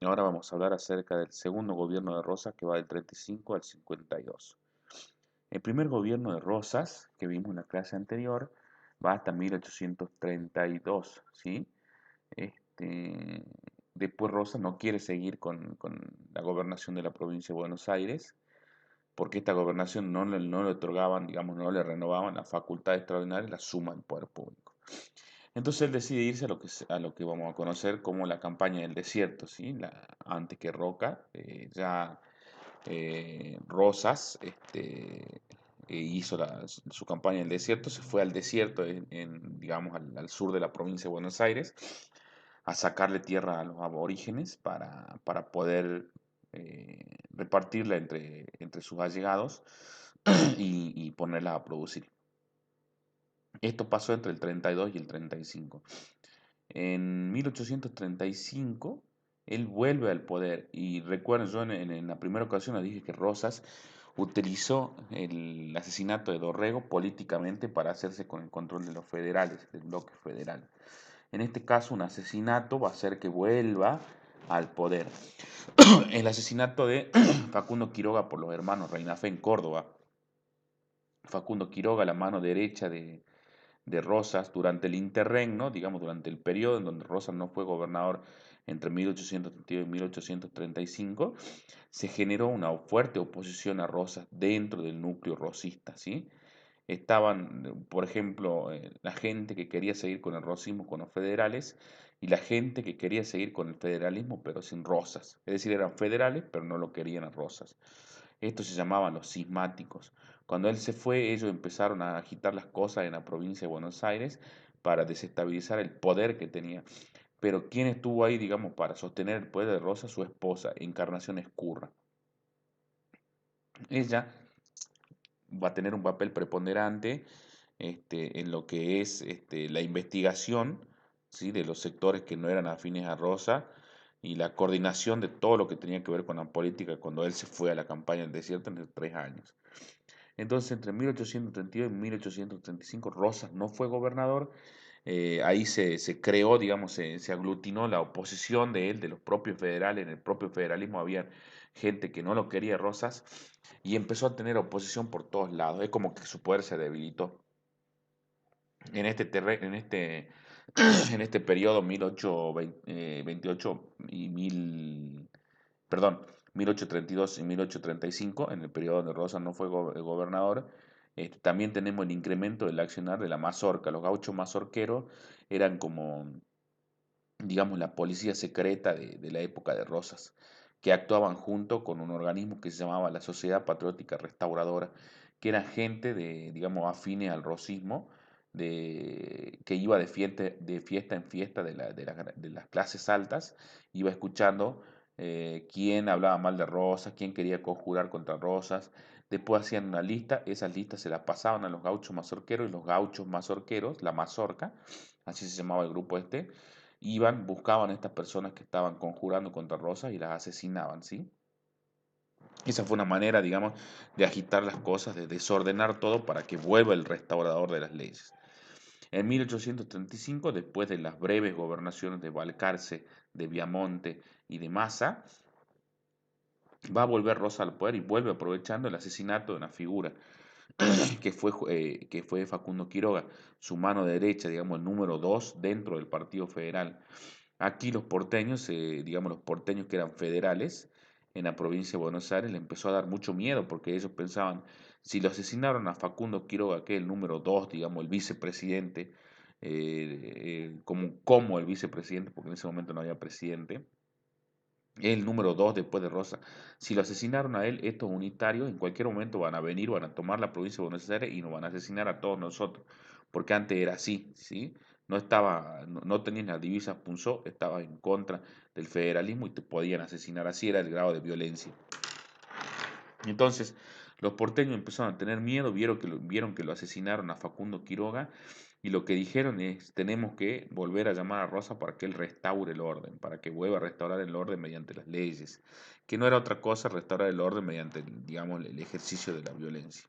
Ahora vamos a hablar acerca del segundo gobierno de Rosas que va del 35 al 52. El primer gobierno de Rosas, que vimos en la clase anterior, va hasta 1832, ¿sí? Este, Después Rosas no quiere seguir con la gobernación de la provincia de Buenos Aires, porque esta gobernación no le otorgaban, digamos, no le renovaban la facultad extraordinaria, la suma del poder público. Entonces él decide irse a lo que vamos a conocer como la campaña del desierto, ¿sí? Antes que Roca, ya Rosas hizo su campaña en el desierto, se fue al desierto, digamos, al sur de la provincia de Buenos Aires, a sacarle tierra a los aborígenes para poder repartirla entre sus allegados y ponerla a producir. Esto pasó entre el 32 y el 35. En 1835, él vuelve al poder y recuerden, yo en la primera ocasión les dije que Rosas utilizó el asesinato de Dorrego políticamente para hacerse con el control de los federales, del bloque federal. En este caso, un asesinato va a hacer que vuelva al poder. El asesinato de Facundo Quiroga por los hermanos Reinafé en Córdoba. Facundo Quiroga, la mano derecha de Rosas durante el interregno, digamos, durante el periodo en donde Rosas no fue gobernador entre 1832 y 1835, se generó una fuerte oposición a Rosas dentro del núcleo rosista, ¿sí? Estaban, por ejemplo, la gente que quería seguir con el rosismo con los federales y la gente que quería seguir con el federalismo pero sin Rosas. Es decir, eran federales pero no lo querían a Rosas. Estos se llamaban los cismáticos. Cuando él se fue, ellos empezaron a agitar las cosas en la provincia de Buenos Aires para desestabilizar el poder que tenía. Pero ¿quién estuvo ahí, digamos, para sostener el poder de Rosa? Su esposa, Encarnación Escurra. Ella va a tener un papel preponderante en lo que es la investigación, ¿sí? De los sectores que no eran afines a Rosa y la coordinación de todo lo que tenía que ver con la política cuando él se fue a la campaña del desierto en 3 años. Entonces, entre 1832 y 1835, Rosas no fue gobernador. Ahí se creó, digamos, se aglutinó la oposición de él, de los propios federales. En el propio federalismo había gente que no lo quería Rosas y empezó a tener oposición por todos lados. Es como que su poder se debilitó. En este periodo 1828 y 1832 y 1835, en el periodo donde Rosas no fue gobernador, también tenemos el incremento del accionar de la mazorca. Los gauchos mazorqueros eran como, digamos, la policía secreta de la época de Rosas, que actuaban junto con un organismo que se llamaba la Sociedad Patriótica Restauradora, que era gente digamos, afines al rosismo, que iba de fiesta en fiesta de las clases altas, iba escuchando quién hablaba mal de Rosas, quién quería conjurar contra Rosas. Después hacían una lista, esas listas se las pasaban a los gauchos mazorqueros y los gauchos mazorqueros, la mazorca, así se llamaba el grupo iban, buscaban a estas personas que estaban conjurando contra Rosas y las asesinaban, ¿sí? Esa fue una manera, digamos, de agitar las cosas, de desordenar todo para que vuelva el restaurador de las leyes. En 1835, después de las breves gobernaciones de Balcarce, de Viamonte y de Massa, va a volver Rosa al poder y vuelve aprovechando el asesinato de una figura que fue Facundo Quiroga, su mano derecha, digamos, el número 2 dentro del Partido Federal. Aquí los porteños, digamos los porteños que eran federales en la provincia de Buenos Aires, le empezó a dar mucho miedo porque ellos pensaban, si lo asesinaron a Facundo Quiroga, que es el número 2, digamos, el vicepresidente, como el vicepresidente, porque en ese momento no había presidente, el número 2 después de Rosa. Si lo asesinaron a él, estos unitarios en cualquier momento van a venir, van a tomar la provincia de Buenos Aires y nos van a asesinar a todos nosotros. Porque antes era así, ¿sí? No tenías las divisas punzó, estaba en contra del federalismo y te podían asesinar. Así era el grado de violencia. Entonces, los porteños empezaron a tener miedo, vieron que lo asesinaron a Facundo Quiroga y lo que dijeron es, tenemos que volver a llamar a Rosa para que él restaure el orden, para que vuelva a restaurar el orden mediante las leyes, que no era otra cosa restaurar el orden mediante, digamos, el ejercicio de la violencia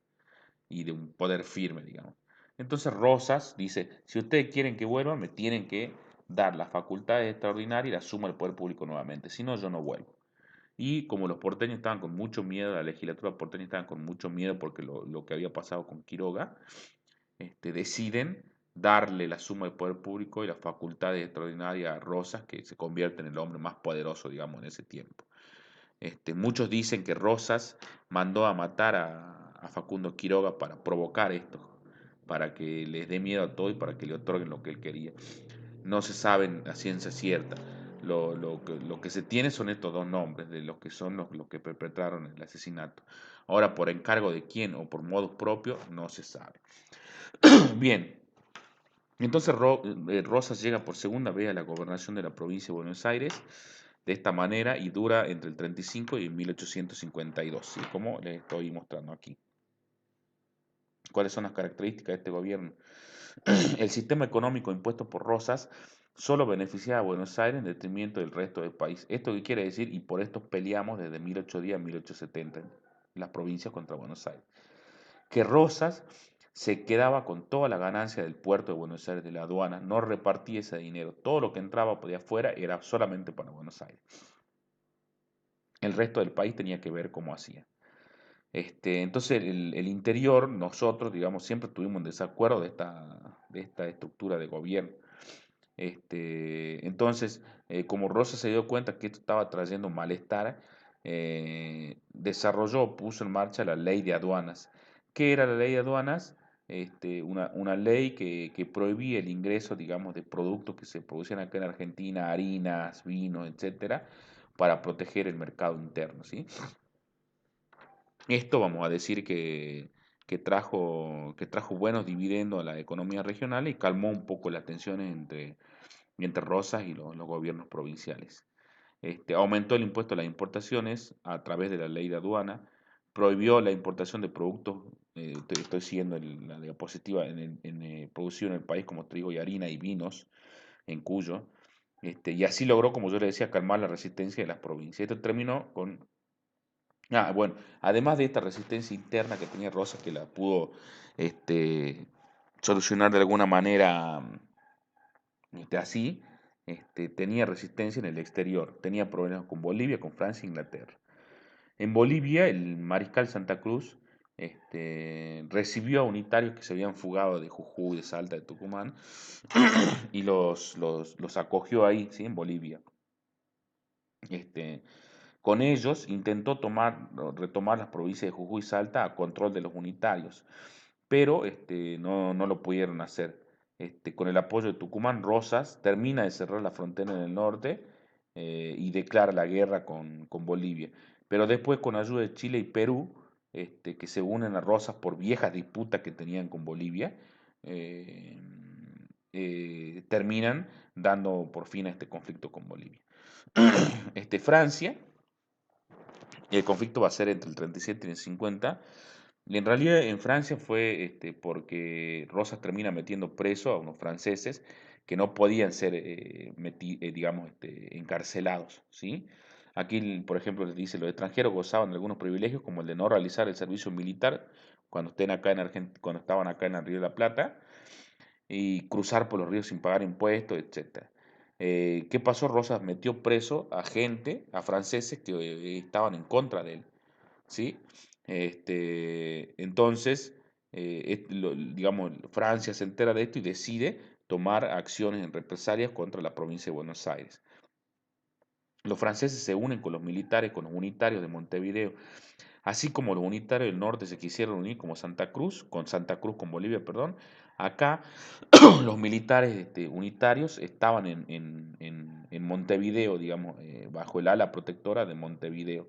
y de un poder firme, digamos. Entonces Rosas dice, si ustedes quieren que vuelva, me tienen que dar las facultades extraordinarias y la suma del poder público nuevamente, si no yo no vuelvo. Y como los porteños estaban con mucho miedo, la legislatura porteña estaban con mucho miedo porque lo que había pasado con Quiroga, deciden darle la suma del poder público y las facultades extraordinarias a Rosas, que se convierte en el hombre más poderoso, digamos, en ese tiempo. Muchos dicen que Rosas mandó a matar a Facundo Quiroga para provocar esto, para que les dé miedo a todo y para que le otorguen lo que él quería. No se sabe a ciencia cierta. Lo que se tiene son estos dos nombres de los que son los que perpetraron el asesinato. Ahora, por encargo de quién o por modos propios, no se sabe. Bien, entonces Rosas llega por segunda vez a la gobernación de la provincia de Buenos Aires de esta manera y dura entre el 35 y 1852, ¿sí? Como les estoy mostrando aquí. ¿Cuáles son las características de este gobierno? El sistema económico impuesto por Rosas solo beneficiaba a Buenos Aires en detrimento del resto del país. ¿Esto qué quiere decir? Y por esto peleamos desde 1810 a 1870 en las provincias contra Buenos Aires. Que Rosas se quedaba con toda la ganancia del puerto de Buenos Aires, de la aduana, no repartía ese dinero. Todo lo que entraba por de afuera era solamente para Buenos Aires. El resto del país tenía que ver cómo hacía. Entonces el interior, nosotros, digamos, siempre tuvimos un desacuerdo de esta estructura de gobierno. Entonces, como Rosa se dio cuenta que esto estaba trayendo malestar, desarrolló, puso en marcha la ley de aduanas. ¿Qué era la ley de aduanas? Una ley que prohibía el ingreso, digamos, de productos que se producían acá en Argentina, harinas, vinos, etcétera, para proteger el mercado interno, ¿sí? Esto vamos a decir que trajo buenos dividendos a la economía regional y calmó un poco las tensiones entre Rosas y los gobiernos provinciales. Aumentó el impuesto a las importaciones a través de la ley de aduana, prohibió la importación de productos, estoy siguiendo la diapositiva, producido en el país como trigo y harina y vinos en Cuyo, y así logró, como yo le decía, calmar la resistencia de las provincias. Esto terminó con bueno, además de esta resistencia interna que tenía Rosa, que la pudo este, solucionar de alguna manera así, tenía resistencia en el exterior, tenía problemas con Bolivia, con Francia e Inglaterra. En Bolivia, el mariscal Santa Cruz recibió a unitarios que se habían fugado de Jujuy, de Salta, de Tucumán, y los acogió ahí, ¿sí? En Bolivia. Este, Con ellos intentó retomar las provincias de Jujuy y Salta a control de los unitarios, pero no lo pudieron hacer. Con el apoyo de Tucumán, Rosas termina de cerrar la frontera en el norte y declara la guerra con Bolivia. Pero después, con ayuda de Chile y Perú, que se unen a Rosas por viejas disputas que tenían con Bolivia, eh, terminan dando por fin a este conflicto con Bolivia. Francia, y el conflicto va a ser entre el 37 y el 50. Y en realidad en Francia fue porque Rosas termina metiendo preso a unos franceses que no podían ser, digamos, encarcelados, ¿sí? Aquí, por ejemplo, les dice, los extranjeros gozaban de algunos privilegios como el de no realizar el servicio militar cuando, cuando estaban acá en el Río de la Plata, y cruzar por los ríos sin pagar impuestos, etcétera. ¿Qué pasó? Rosas metió preso a gente, a franceses que estaban en contra de él, ¿sí? Entonces, digamos, Francia se entera de esto y decide tomar acciones en represalias contra la provincia de Buenos Aires. Los franceses se unen con los militares, con los unitarios de Montevideo, así como los unitarios del norte se quisieron unir como Santa Cruz con Bolivia, perdón. Acá los militares unitarios estaban en Montevideo, digamos, bajo el ala protectora de Montevideo.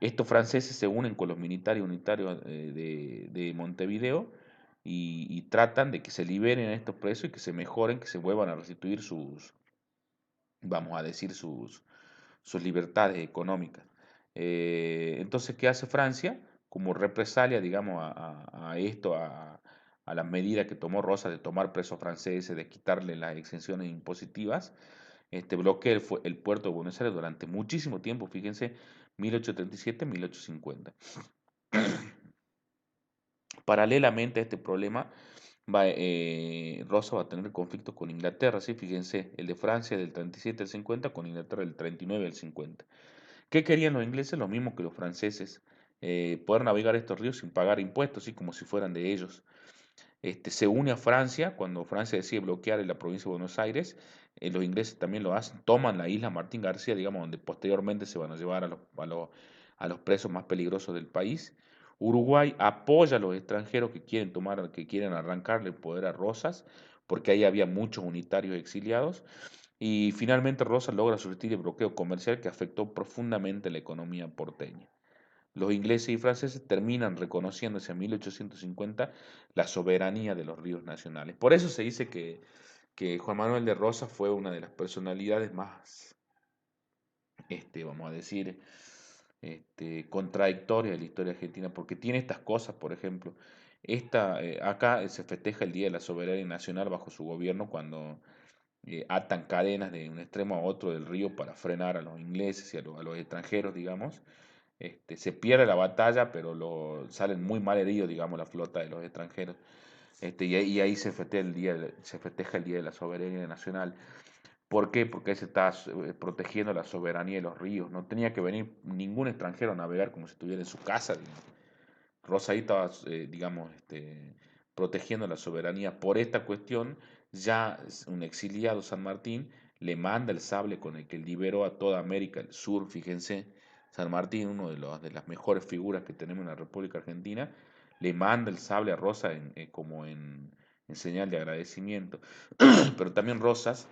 Estos franceses se unen con los militares unitarios de Montevideo y tratan de que se liberen a estos presos y que se mejoren, que se vuelvan a restituir vamos a decir, sus libertades económicas. Entonces, ¿qué hace Francia? Como represalia, digamos, a esto, a las medidas que tomó Rosa de tomar presos franceses, de quitarle las exenciones impositivas, bloquea el puerto de Buenos Aires durante muchísimo tiempo, fíjense, 1837-1850. Paralelamente a este problema, Rosa va a tener conflictos con Inglaterra, ¿sí? Fíjense, el de Francia del 37 al 50, con Inglaterra del 39 al 50. ¿Qué querían los ingleses? Lo mismo que los franceses, poder navegar estos ríos sin pagar impuestos, ¿sí? Como si fueran de ellos. Se une a Francia, cuando Francia decide bloquear en la provincia de Buenos Aires, los ingleses también lo hacen, toman la isla Martín García, digamos, donde posteriormente se van a llevar a los presos más peligrosos del país. Uruguay apoya a los extranjeros que quieren arrancarle el poder a Rosas, porque ahí había muchos unitarios exiliados. Y finalmente Rosas logra surtir el bloqueo comercial que afectó profundamente la economía porteña. Los ingleses y franceses terminan reconociéndose en 1850 la soberanía de los ríos nacionales. Por eso se dice que Juan Manuel de Rosas fue una de las personalidades más, vamos a decir, contradictorias de la historia argentina, porque tiene estas cosas, por ejemplo, acá se festeja el Día de la Soberanía Nacional bajo su gobierno cuando atan cadenas de un extremo a otro del río para frenar a los ingleses y a los extranjeros, digamos. Se pierde la batalla, pero salen muy mal heridos, digamos, la flota de los extranjeros. Y ahí se festeja el Día de la Soberanía Nacional. ¿Por qué? Porque ahí se está protegiendo la soberanía de los ríos. No tenía que venir ningún extranjero a navegar como si estuviera en su casa, digamos. Rosa ahí estaba, digamos, protegiendo la soberanía. Por esta cuestión, ya un exiliado San Martín le manda el sable con el que liberó a toda América del Sur. Fíjense, San Martín, uno de las mejores figuras que tenemos en la República Argentina, le manda el sable a Rosa como en señal de agradecimiento. Pero también Rosas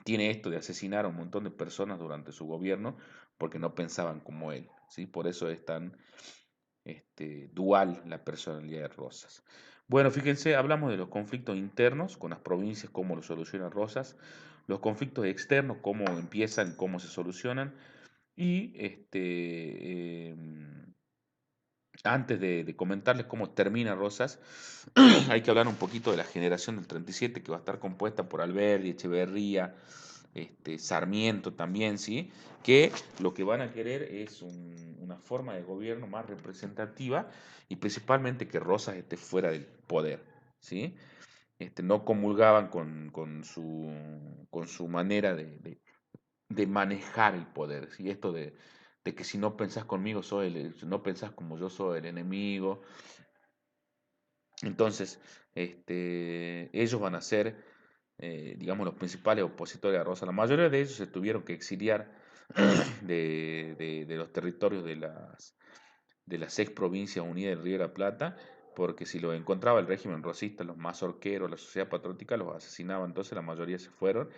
tiene esto de asesinar a un montón de personas durante su gobierno porque no pensaban como él, ¿sí? Por eso es tan dual la personalidad de Rosas. Bueno, fíjense, hablamos de los conflictos internos con las provincias, cómo lo soluciona Rosas, los conflictos externos, cómo empiezan, cómo se solucionan, y antes de comentarles cómo termina Rosas, hay que hablar un poquito de la generación del 37 que va a estar compuesta por Alberdi, Echeverría, Sarmiento también, ¿sí? Que lo que van a querer es una forma de gobierno más representativa y principalmente que Rosas esté fuera del poder, ¿sí? No comulgaban con su manera de manejar el poder, ¿sí? Esto de que si no pensás conmigo, si no pensás como yo, soy el enemigo. Entonces, ellos van a ser, digamos, los principales opositores a Rosa. La mayoría de ellos se tuvieron que exiliar de los territorios de las ex provincias unidas del Río de la Plata, porque si los encontraba el régimen rosista, los mazorqueros, la sociedad patriótica, los asesinaban. Entonces la mayoría se fueron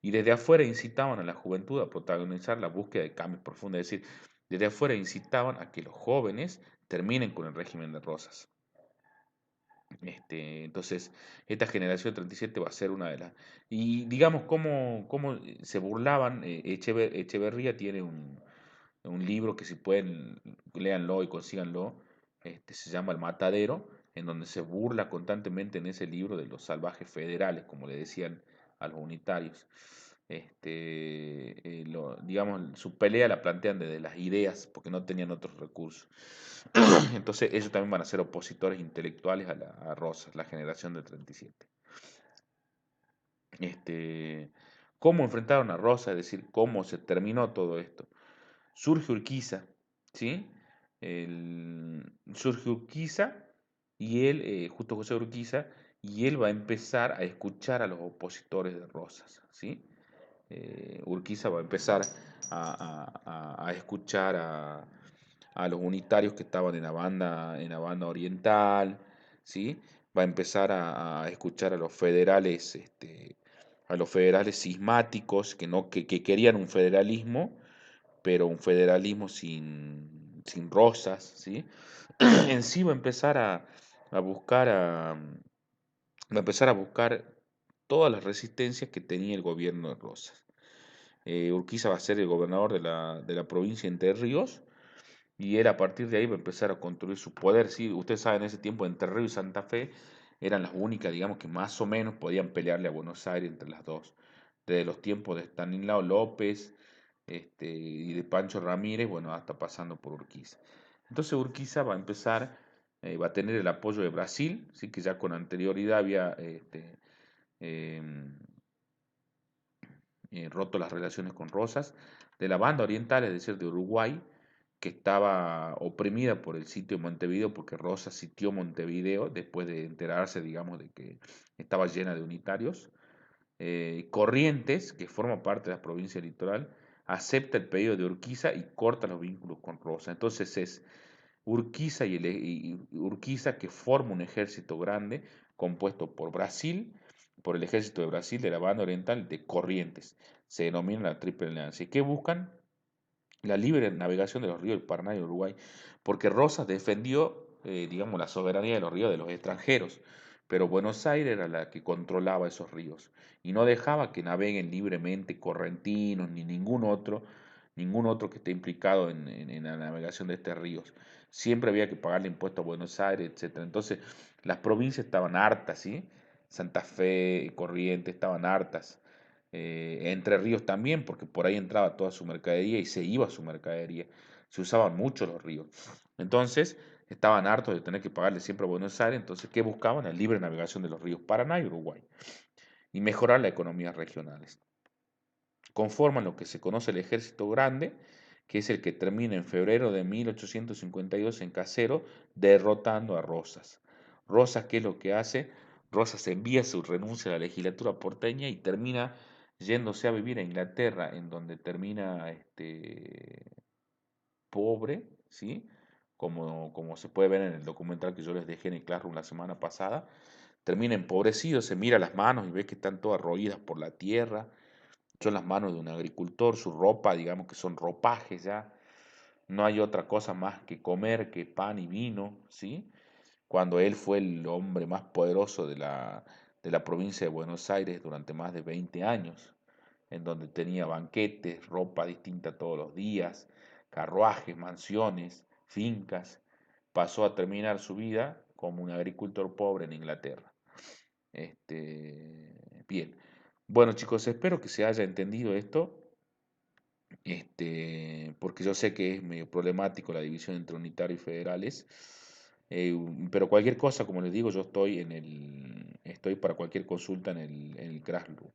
y desde afuera incitaban a la juventud a protagonizar la búsqueda de cambios profundos. Es decir, desde afuera incitaban a que los jóvenes terminen con el régimen de Rosas. Entonces, esta generación 37 va a ser una de las... Y digamos cómo se burlaban. Echeverría tiene un libro que si pueden, léanlo y consíganlo, se llama El Matadero, en donde se burla constantemente en ese libro de los salvajes federales, como le decían a los unitarios. Digamos, su pelea la plantean desde las ideas, porque no tenían otros recursos. Entonces ellos también van a ser opositores intelectuales a Rosas, la generación del 37. ¿Cómo enfrentaron a Rosas? Es decir, cómo se terminó todo esto. Surge Urquiza, ¿sí? Surge Urquiza y él, justo José Urquiza, y él va a empezar a escuchar a los opositores de Rosas, ¿sí? Urquiza va a empezar a escuchar a los unitarios que estaban en la banda oriental, ¿sí? Va a empezar a escuchar a los federales cismáticos que querían un federalismo, pero un federalismo sin Rosas, ¿sí? En sí a buscar a, va a empezar a buscar todas las resistencias que tenía el gobierno de Rosas. Urquiza va a ser el gobernador de la provincia de Entre Ríos y él a partir de ahí va a empezar a construir su poder. ¿Sí? Ustedes saben, en ese tiempo Entre Ríos y Santa Fe eran las únicas, digamos, que más o menos podían pelearle a Buenos Aires entre las dos. Desde los tiempos de Stanislao López y de Pancho Ramírez, bueno, hasta pasando por Urquiza. Entonces Urquiza va a empezar va a tener el apoyo de Brasil, ¿sí? Que ya con anterioridad había em, roto las relaciones con Rosas, de la banda oriental, es decir, de Uruguay, que estaba oprimida por el sitio de Montevideo, porque Rosas sitió Montevideo después de enterarse, digamos, de que estaba llena de unitarios. Corrientes, que forma parte de la provincia litoral, acepta el pedido de Urquiza y corta los vínculos con Rosas. Entonces es Urquiza y Urquiza que forma un ejército grande compuesto por Brasil, por el ejército de Brasil, de la banda oriental, de Corrientes. Se denomina la Triple Alianza. ¿Y qué buscan? La libre navegación de los ríos del Paraná y Uruguay, porque Rosas defendió, digamos, la soberanía de los ríos de los extranjeros, pero Buenos Aires era la que controlaba esos ríos y no dejaba que naveguen libremente correntinos ni ningún otro que esté implicado en la navegación de estos ríos. Siempre había que pagarle impuestos a Buenos Aires, etcétera. Entonces, las provincias estaban hartas, ¿sí? Santa Fe, Corrientes estaban hartas. Entre Ríos también, porque por ahí entraba toda su mercadería y se iba su mercadería. Se usaban mucho los ríos. Entonces, estaban hartos de tener que pagarle siempre a Buenos Aires. Entonces, ¿qué buscaban? La libre navegación de los ríos Paraná y Uruguay y mejorar las economías regionales. Conforman lo que se conoce el Ejército Grande, que es el que termina en febrero de 1852 en Casero, derrotando a Rosas. Rosas, ¿qué es lo que hace? Rosas envía su renuncia a la legislatura porteña y termina yéndose a vivir a Inglaterra, en donde termina pobre, ¿sí? Como se puede ver en el documental que yo les dejé en el Classroom la semana pasada, termina empobrecido, se mira las manos y ve que están todas roídas por la tierra, son las manos de un agricultor, su ropa, digamos que son ropajes ya, no hay otra cosa más que comer que pan y vino, ¿sí? Cuando él fue el hombre más poderoso de la provincia de Buenos Aires durante más de 20 años, en donde tenía banquetes, ropa distinta todos los días, carruajes, mansiones, fincas, pasó a terminar su vida como un agricultor pobre en Inglaterra. Bien. Bueno, chicos, espero que se haya entendido esto, porque yo sé que es medio problemático la división entre unitarios y federales, pero cualquier cosa, como les digo, yo estoy para cualquier consulta en el Classroom.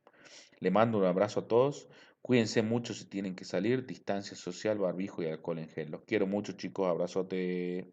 Le mando un abrazo a todos, cuídense mucho si tienen que salir, distancia social, barbijo y alcohol en gel. Los quiero mucho, chicos, abrazote.